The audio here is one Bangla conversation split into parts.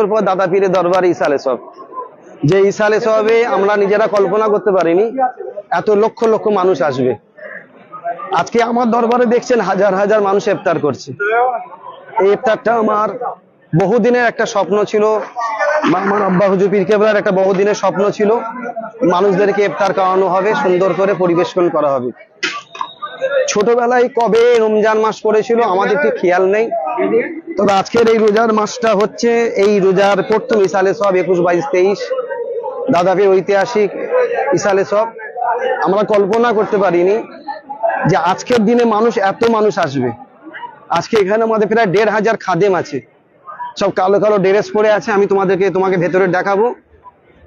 বছর পর দাদা পীরের দরবারে ইসালে সব, যে ইসালে সবে আমরা নিজেরা কল্পনা করতে পারিনি এত লক্ষ লক্ষ মানুষ আসবে। আজকে আমার দরবারে দেখছেন হাজার হাজার মানুষ ইফতার করছে। এই ইফতারটা আমার বহুদিনের একটা স্বপ্ন ছিল, আমার আব্বা হুজুর পীর কেবলার একটা বহুদিনের স্বপ্ন ছিল, মানুষদেরকে ইফতার খাওয়ানো হবে, সুন্দর করে পরিবেশন করা হবে। ছোটবেলায় কবে রমজান মাস পড়েছিল আমাদের কি খেয়াল নেই, তবে আজকের এই রোজার মাসটা হচ্ছে এই রোজার প্রথম ইসালে সব 21, 22, 23 দাদা পীর ঐতিহাসিক ইসালে সব। আমরা কল্পনা করতে পারিনি যে আজকের দিনে এত মানুষ আসবে। আজকে এখানে আমাদের প্রায় 1,500 খাদেম আছে, সব কালো কালো ড্রেস পরে আছে। আমি তোমাকে ভেতরে দেখাবো।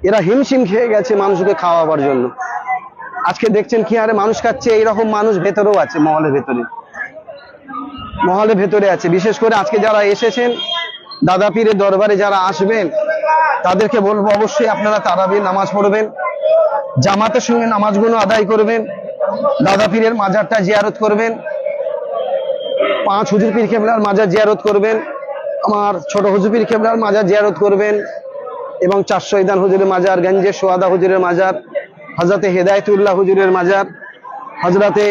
এরা হিমশিম খেয়ে গেছে মানুষকে খাওয়াবার জন্য। আজকে দেখছেন কি হারে মানুষ খাচ্ছে। এইরকম মানুষ ভেতরেও আছে, মহলের ভেতরে আছে। বিশেষ করে আজকে যারা এসেছেন দাদা পীরের দরবারে, যারা আসবেন তাদেরকে বলবো অবশ্যই আপনারা তারাবির নামাজ পড়বেন, জামাতের সঙ্গে নামাজগুলো আদায় করবেন, দাদা পীরের মাজারটা জিয়ারত করবেন, 5 হুজুর পীর কেবলার মাজার জিয়ারত করবেন, আমার ছোট হুজুর পীর কেবলার মাজার জিয়ারত করবেন, এবং 4 শহীদান হুজুরের মাজার, গঞ্জে সোহাদা হুজুরের মাজার, হযরতে হেদায়েতুল্লাহ হুজুরের মাজার, হযরতে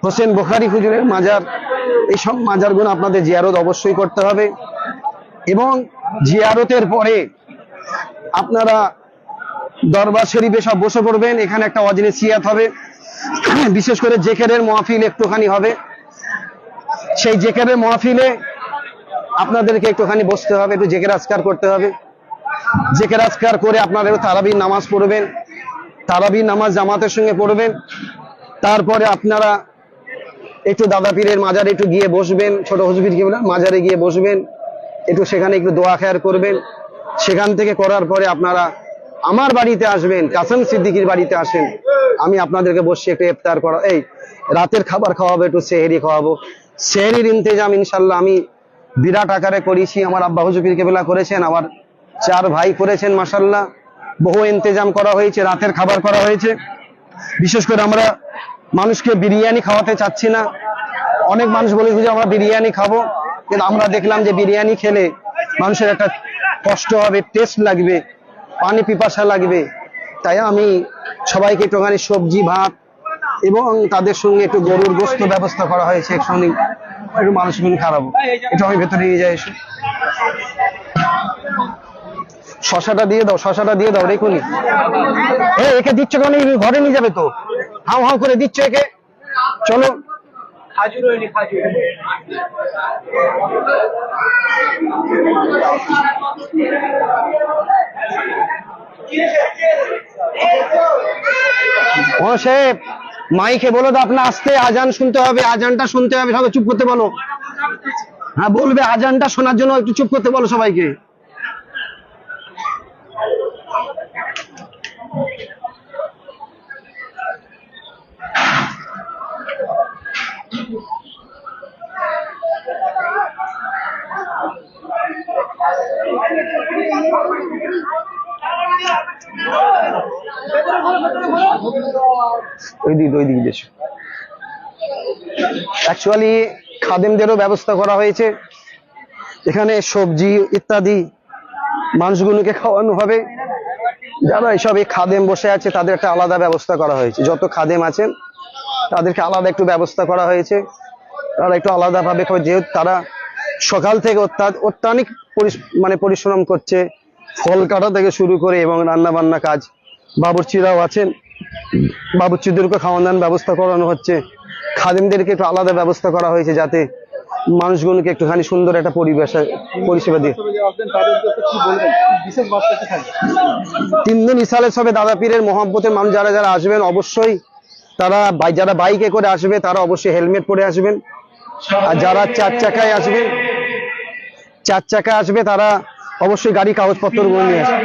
হোসেন বুখারী হুজুরের মাজার, এইসব মাজারগুলো আপনাদের জিয়ারত অবশ্যই করতে হবে। এবং জিয়ারতের পরে আপনারা দরবার শরীফে সব বসে পড়বেন। এখানে একটা ওয়াজনিসিয়াত হবে, বিশেষ করে জেকেরের মাহফিল একটুখানি হবে। সেই জেকেরের মাহফিলে আপনাদেরকে একটুখানি বসতে হবে, একটু জেকের আজকার করতে হবে। জেকের আজকার করে আপনারা তারাবির নামাজ পড়বেন, তারাবির নামাজ জামাতের সঙ্গে পড়বেন। তারপরে আপনারা একটু দাদা পীরের মাজারে একটু গিয়ে বসবেন, ছোট হুজুর পীর কেবলার মাজারে গিয়ে বসবেন, একটু সেখানে একটু দোয়া খেয়ার করবেন। সেখান থেকে করার পরে আপনারা আমার বাড়িতে আসবেন, কাসেম সিদ্দিকীর বাড়িতে আসেন। আমি আপনাদেরকে বসে একটু ইফতার করা, এই রাতের খাবার খাওয়াবো, একটু সেহরি খাওয়াবো। সেহরির ইন্তেজাম ইনশাল্লাহ আমি বিরাট আকারে করেছি। আমার আব্বা হুজুর পীর কেবলা করেছেন, আমার 4 ভাই করেছেন, মাশাআল্লাহ বহু ইন্তেজাম করা হয়েছে, রাতের খাবার করা হয়েছে। বিশেষ করে আমরা মানুষকে বিরিয়ানি খাওয়াতে চাচ্ছি না। অনেক মানুষ বলেছে যে আমরা বিরিয়ানি খাবো, কিন্তু আমরা দেখলাম যে বিরিয়ানি খেলে মানুষের একটা কষ্ট হবে, টেস্ট লাগবে, পানি পিপাসা লাগবে। তাই আমি সবাইকে একটুখানি সবজি ভাত এবং তাদের সঙ্গে একটু গরুর গোশত ব্যবস্থা করা হয়েছে, একসঙ্গে একটু মানুষগুলো খাওয়াবো। একটু আমি ভেতরে নিয়ে যাই, এসে শশাটা দিয়ে দাও রেখুনি। একে দিচ্ছ কেন? ঘরে নিয়ে যাবে তো, হাও হাও করে দিচ্ছ একে। চলো সাহেব, মাইকে বলো তো আপনার আসতে, আজান শুনতে হবে, আজানটা শুনতে হবে। সবাই চুপ করতে বলো। হ্যাঁ বলবে, আজানটা শোনার জন্য একটু চুপ করতে বলো সবাইকে। ওই দিক দেশ অ্যাকচুয়ালি খাদেমদেরও ব্যবস্থা করা হয়েছে। এখানে সবজি ইত্যাদি মানুষগুলোকে খাওয়ানো হবে। যারা এইসব এই খাদেম বসে আছে তাদের একটা আলাদা ব্যবস্থা করা হয়েছে। যত খাদেম আছেন তাদেরকে আলাদা একটু ব্যবস্থা করা হয়েছে। তারা একটু আলাদা ভাবে, যেহেতু তারা সকাল থেকে অত্যাধিক পরিশ্রম করছে, ফল কাটা থেকে শুরু করে এবং রান্না বান্না কাজ। বাবুর্চিরাও আছেন, বাবুর্চিদেরকে খাওয়ানোর ব্যবস্থা করানো হচ্ছে। খাদেমদেরকে একটু আলাদা ব্যবস্থা করা হয়েছে যাতে মানুষগুলোকে একটুখানি সুন্দর একটা পরিষেবা দিয়ে। 3 দিন ইসালে সবে দাদা পীরের মহব্বতের মানুষ যারা যারা আসবেন অবশ্যই তারা, যারা বাইকে করে আসবে তারা অবশ্যই হেলমেট পরে আসবেন। আর যারা 4 চাকায় আসবে তারা অবশ্যই গাড়ি কাগজপত্র নিয়ে আসবে।